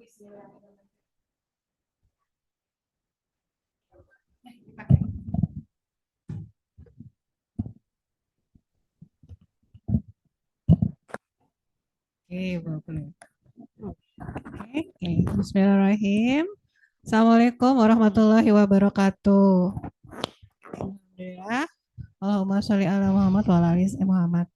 Oke, boleh. Oke, Bismillahirrahmanirrahim. Assalamualaikum warahmatullahi wabarakatuh. Alhamdulillah. Allahumma sholli ala Muhammad wa ala ali Muhammad.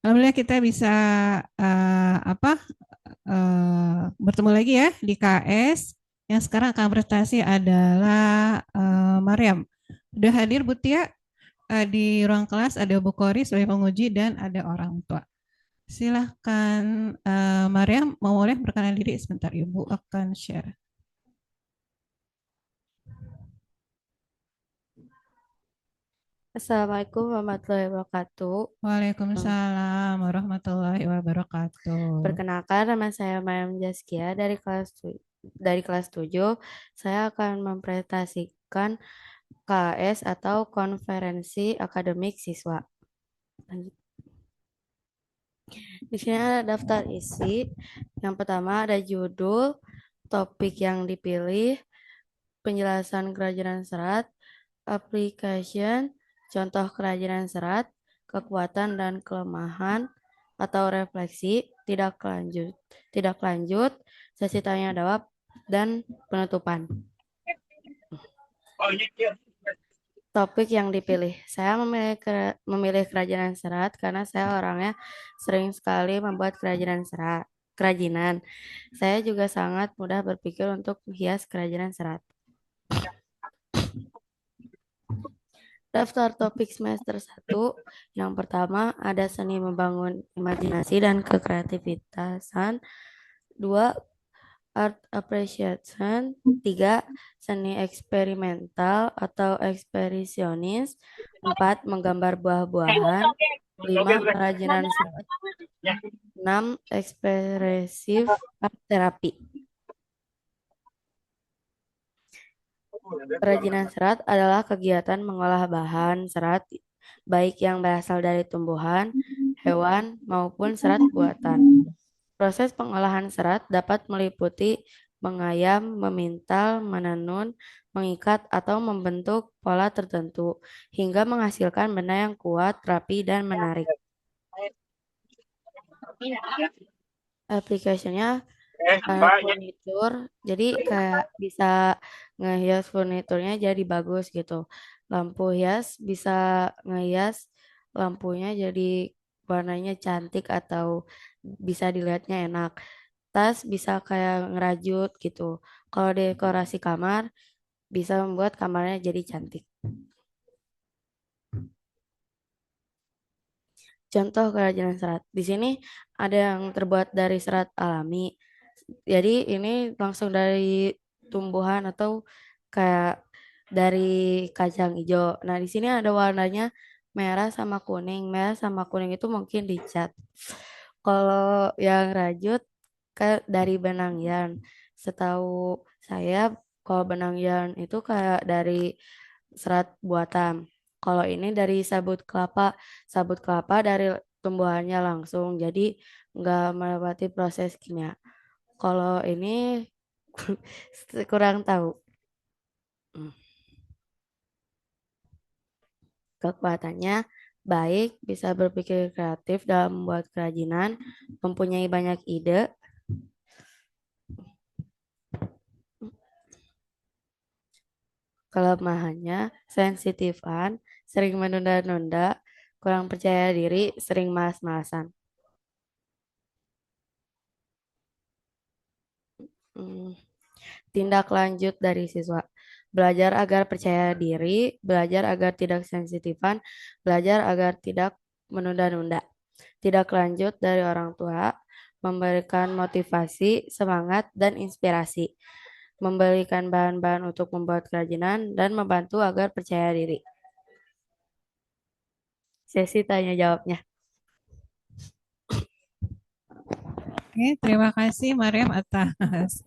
Alhamdulillah kita bisa bertemu lagi ya di KS. Yang sekarang akan presentasi adalah Maryam. Sudah hadir Bu Tia di ruang kelas, ada Bu Kori sebagai penguji dan ada orang tua. Silahkan Maryam, mau boleh perkenalkan diri sebentar, Ibu akan share. Assalamualaikum warahmatullahi wabarakatuh. Waalaikumsalam warahmatullahi wabarakatuh. Perkenalkan, nama saya Mayam Jaskia dari kelas 7. Saya akan mempresentasikan KS atau Konferensi Akademik Siswa. Lanjut. Di sini ada daftar isi. Yang pertama ada judul, topik yang dipilih, penjelasan kerajinan serat, application, contoh kerajinan serat, kekuatan dan kelemahan atau refleksi, tidak lanjut, sesi tanya jawab, dan penutupan. Topik yang dipilih, saya memilih kerajinan serat karena saya orangnya sering sekali membuat kerajinan. Saya juga sangat mudah berpikir untuk menghias kerajinan serat. Daftar topik semester 1, yang pertama ada seni membangun imajinasi dan kekreativitasan. 2, art appreciation. 3, seni eksperimental atau eksperisionis. 4, menggambar buah-buahan. 5, kerajinan serat. 6, ekspresif art terapi. Kerajinan serat adalah kegiatan mengolah bahan serat baik yang berasal dari tumbuhan, hewan, maupun serat buatan. Proses pengolahan serat dapat meliputi mengayam, memintal, menenun, mengikat, atau membentuk pola tertentu hingga menghasilkan benda yang kuat, rapi, dan menarik. Aplikasinya furnitur, jadi kayak bisa ngehias furniturnya jadi bagus gitu. Lampu hias bisa ngehias lampunya jadi warnanya cantik atau bisa dilihatnya enak. Tas bisa kayak ngerajut gitu. Kalau dekorasi kamar bisa membuat kamarnya jadi cantik. Contoh kerajinan serat. Di sini ada yang terbuat dari serat alami. Jadi ini langsung dari tumbuhan atau kayak dari kacang hijau. Nah, di sini ada warnanya merah sama kuning. Merah sama kuning itu mungkin dicat. Kalau yang rajut kayak dari benang yarn. Setahu saya kalau benang yarn itu kayak dari serat buatan. Kalau ini dari sabut kelapa dari tumbuhannya langsung. Jadi nggak melewati proses kimia. Kalau ini kurang tahu. Hmm. Kekuatannya baik, bisa berpikir kreatif dalam membuat kerajinan, mempunyai banyak ide. Kelemahannya sensitifan, sering menunda-nunda, kurang percaya diri, sering malas-malasan. Hmm. Tindak lanjut dari siswa. Belajar agar percaya diri, belajar agar tidak sensitifan, belajar agar tidak menunda-nunda. Tidak lanjut dari orang tua, memberikan motivasi, semangat, dan inspirasi. Memberikan bahan-bahan untuk membuat kerajinan, dan membantu agar percaya diri. Sesi tanya jawabnya. Oke, terima kasih Maryam atas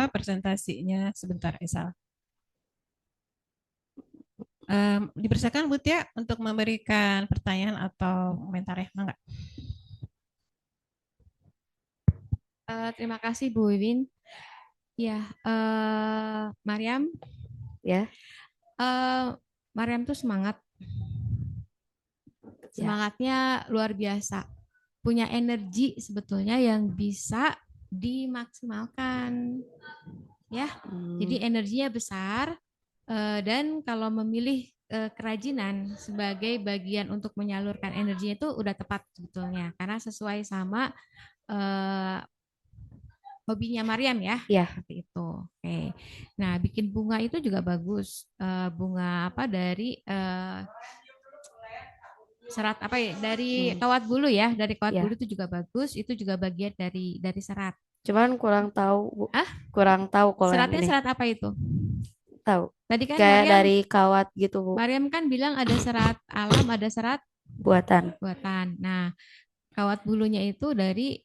presentasinya. Sebentar, Isal. Dipersilakan Bu Tia untuk memberikan pertanyaan atau komentar ya, enggak? Terima kasih Bu Wiwin. Ya, Mariam, Ya, eh, Mariam tuh semangat, ya. semangatnya luar biasa, punya energi sebetulnya yang bisa dimaksimalkan, ya. Hmm, Jadi energinya besar, dan kalau memilih kerajinan sebagai bagian untuk menyalurkan energinya itu udah tepat sebetulnya, karena sesuai sama eh, hobinya Mariam ya, ya. seperti itu. Oke. Nah, bikin bunga itu juga bagus. Bunga apa dari serat apa ya? Dari Hmm, kawat bulu ya, dari kawat bulu ya. itu juga bagus. Itu juga bagian dari serat. Cuman kurang tahu, Bu. Ah, Kurang tahu kalau yang seratnya ini. serat apa itu? Tahu. Tadi kan Kayak Mariam dari kawat gitu, Bu. Mariam kan bilang ada serat alam, ada serat Buatan. buatan. Nah, kawat bulunya itu dari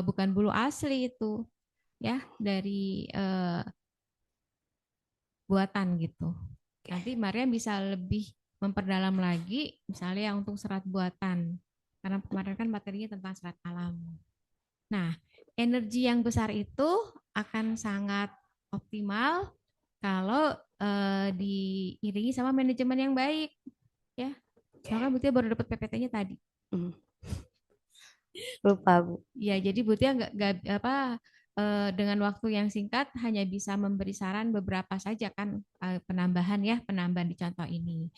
bukan bulu asli itu, ya, dari buatan gitu. Nanti Maria bisa lebih memperdalam lagi, misalnya yang untuk serat buatan. Karena kemarin kan materinya tentang serat alam. Nah, energi yang besar itu akan sangat optimal kalau diiringi sama manajemen yang baik, ya. Soalnya Butia baru dapat PPT-nya tadi. Hmm, lupa, Bu. Ya, jadi Butia nggak apa dengan waktu yang singkat hanya bisa memberi saran beberapa saja kan, penambahan ya, penambahan di contoh ini.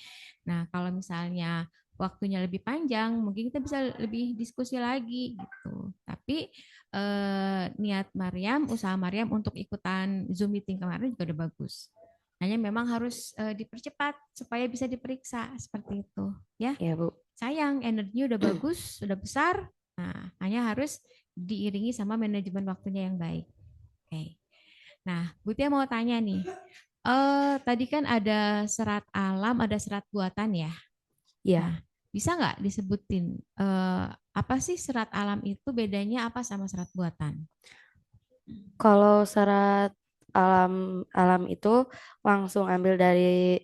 Nah, kalau misalnya waktunya lebih panjang, mungkin kita bisa lebih diskusi lagi gitu. Tapi niat Mariam, usaha Mariam untuk ikutan Zoom meeting kemarin juga udah bagus. Hanya memang harus dipercepat supaya bisa diperiksa seperti itu, ya. Ya, Bu. Sayang, energinya udah bagus, sudah besar. Nah, hanya harus diiringi sama manajemen waktunya yang baik. Oke. Nah, Butia mau tanya nih. Tadi kan ada serat alam, ada serat buatan ya. Ya. Nah, bisa nggak disebutin apa sih serat alam itu bedanya apa sama serat buatan? Kalau serat alam alam itu langsung ambil dari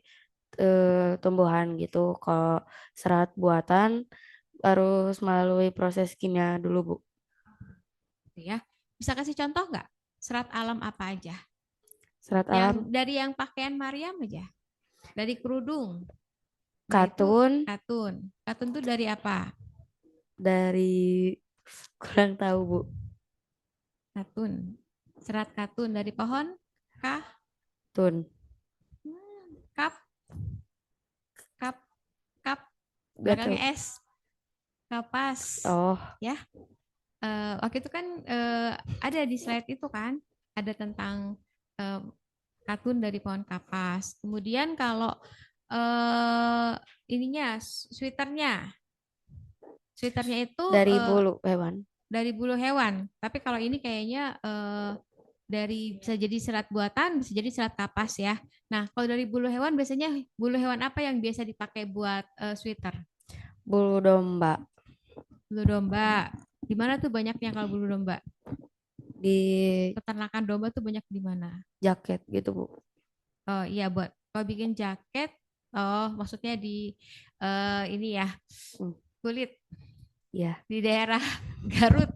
tumbuhan gitu. Kalau serat buatan harus melalui proses kimia dulu, Bu. Gitu ya. Bisa kasih contoh nggak? Serat alam apa aja? Serat Yang alam dari yang pakaian Mariam aja, dari kerudung. Nah, itu katun katun. Katun itu dari apa? dari kurang tahu, Bu. Katun. Serat katun dari pohon kah? Tun. Kap, kap, kap. Gak Belakangnya tahu. S. Kapas. Oh, Ya, waktu itu kan ada di slide itu kan, ada tentang eh, katun dari pohon kapas. Kemudian kalau eh, ininya, sweaternya, sweaternya itu dari bulu hewan. dari bulu hewan. Tapi kalau ini kayaknya dari bisa jadi serat buatan, bisa jadi serat kapas ya. Nah, kalau dari bulu hewan biasanya bulu hewan apa yang biasa dipakai buat sweater? Bulu domba Bulu domba. Di mana tuh banyaknya kalau bulu domba? di Peternakan domba tuh banyak di mana? jaket gitu, Bu. Oh iya, buat kalau bikin jaket, oh maksudnya di ini ya, Hmm, kulit ya. di daerah Garut.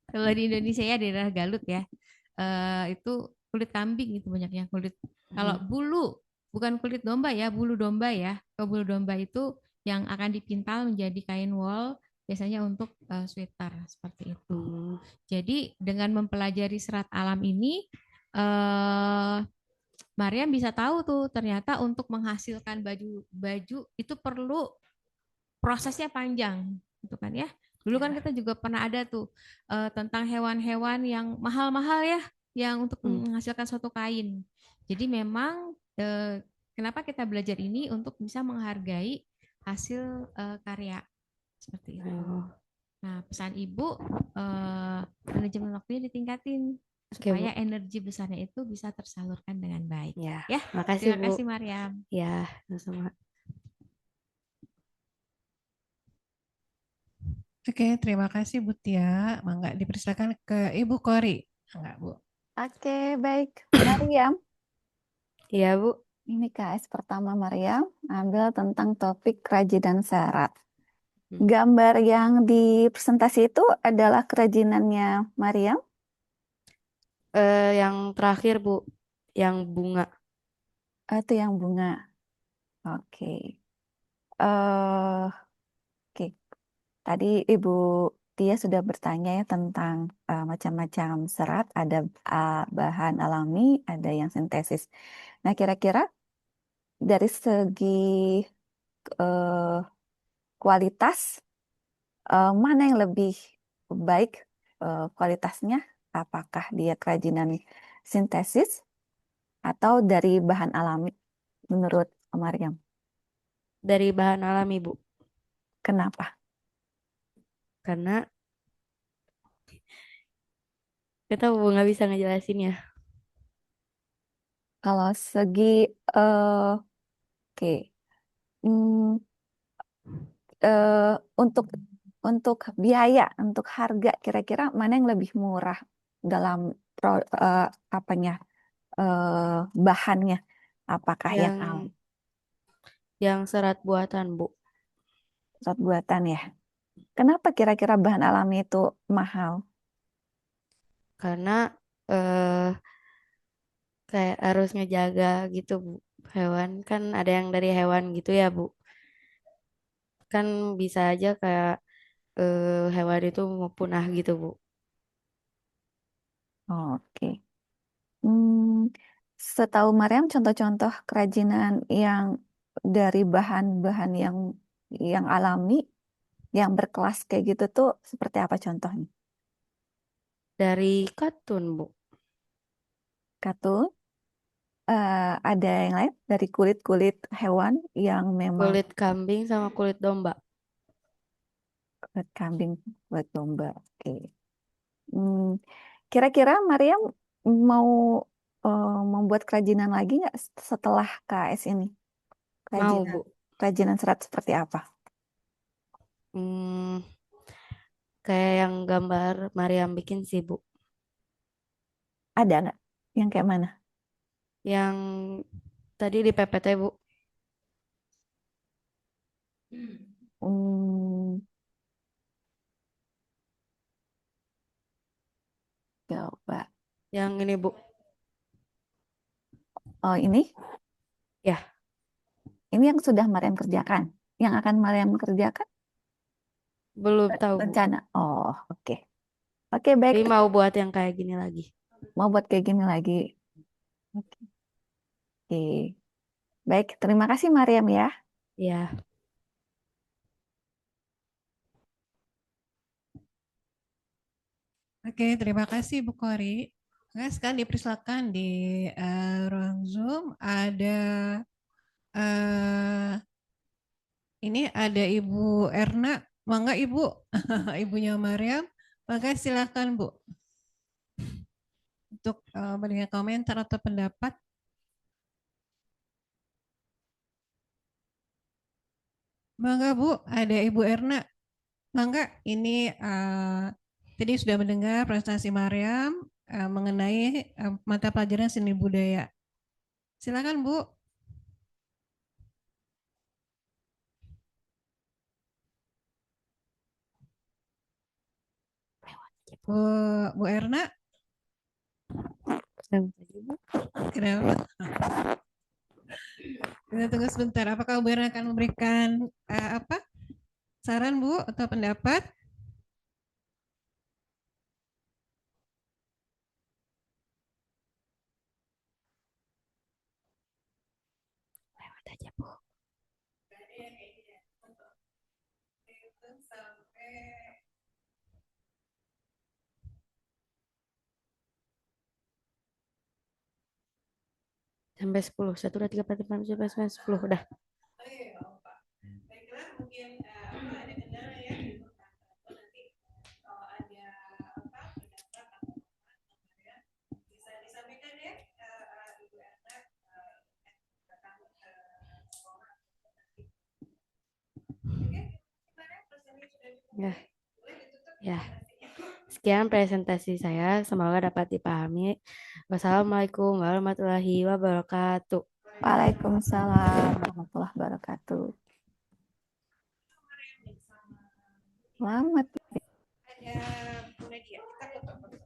Kalau di Indonesia ya daerah Garut ya. Itu kulit kambing itu banyaknya kulit. Kalau Hmm. bulu, bukan kulit domba ya, bulu domba ya. Kalau bulu domba itu yang akan dipintal menjadi kain wol biasanya untuk sweater seperti itu. Hmm. Jadi dengan mempelajari serat alam ini, eh, Mariam bisa tahu tuh ternyata untuk menghasilkan baju itu perlu prosesnya panjang, gitu kan ya. Dulu kan Ya. kita juga pernah ada tuh tentang hewan-hewan yang mahal-mahal ya, yang untuk Hmm. menghasilkan suatu kain. Jadi memang kenapa kita belajar ini untuk bisa menghargai hasil karya seperti itu. Oh, Nah, pesan ibu manajemen waktunya ditingkatin oke, Bu. supaya energi besarnya itu bisa tersalurkan dengan baik. Ya, Ya, makasih, terima Bu. kasih Mariam. Ya, sama-sama. Oke, terima kasih Bu Tia. Mangga dipersilakan ke Ibu Kori. Enggak, Bu. Oke, baik. Mariam, Iya, Bu. ini KS pertama Mariam, ambil tentang topik kerajinan serat. Hmm. Gambar yang di presentasi itu adalah kerajinannya Mariam. Yang terakhir Bu, yang bunga. Itu yang bunga. Oke. eh oke. Tadi Ibu Tia sudah bertanya ya tentang macam-macam serat, ada bahan alami, ada yang sintesis. Nah, kira-kira dari segi eh, kualitas, mana yang lebih baik kualitasnya? Apakah dia kerajinan sintesis atau dari bahan alami menurut Mariam? Dari bahan alami Bu, Kenapa? karena kita Bu nggak bisa ngejelasinnya. Kalau segi oke. Hmm, eh, untuk biaya, untuk harga, kira-kira mana yang lebih murah dalam eh, apanya bahannya? Apakah yang Yang serat buatan Bu, alat buatan ya? Kenapa kira-kira bahan alami itu mahal? karena eh kayak harus ngejaga gitu Bu. Hewan kan ada yang dari hewan gitu ya Bu. Kan bisa aja kayak hewan itu mau punah gitu Bu. Oke. Hmm, setahu Mariam, contoh-contoh kerajinan yang dari bahan-bahan yang alami, yang berkelas kayak gitu tuh seperti apa contohnya? Dari katun Bu. Katun, ada yang lain dari kulit-kulit hewan yang memang Kulit kambing sama kulit domba. kulit kambing, kulit domba. Oke. Hmm, kira-kira Mariam mau membuat kerajinan lagi nggak setelah KS ini? Mau Kerajinan, Bu. kerajinan serat seperti apa? Hmm, kayak yang gambar Mariam bikin sih Bu. Ada nggak? Yang kayak mana? Yang tadi di PPT Bu. Hmm, coba. Yang ini Bu. Oh, Ya, ini yang sudah Mariam kerjakan. Yang akan Mariam kerjakan belum tahu Bu. rencana. Oh, oke. Oke, baik. Tapi mau buat yang kayak gini lagi. Mau buat kayak gini lagi. Oke. Baik, terima kasih Mariam ya. Ya, Oke, terima kasih Bu Kori. Nah, sekarang dipersilakan di ruang Zoom ada eh, ini ada Ibu Erna. Mangga Ibu, ibunya Mariam. Maka silakan Bu untuk memberikan komentar atau pendapat. Mangga Bu, ada Ibu Erna. Mangga, ini tadi sudah mendengar presentasi Mariam mengenai mata pelajaran seni budaya. Silakan Bu. Bu Erna, kenapa? Kita tunggu sebentar. Apakah Bu Erna akan memberikan apa saran Bu atau pendapat? aja Bu. Sampai 10. 1, 2, 3, 4, 5, 6, 7, 8, 9, 10. Udah. Baiklah, mungkin ada kendala ya. Nanti kalau ada pendapat atau ya, bisa disampaikan ya Ibu Erna datang ke sekolah. Oke, gimana? Pesannya sudah cukup? Ya, Boleh ditutup ya. presentasinya? Sekian presentasi saya. Semoga dapat dipahami. Wassalamualaikum warahmatullahi wabarakatuh. Waalaikumsalam warahmatullahi wabarakatuh. Selamat. Ada Bu Nadia, kita tutup.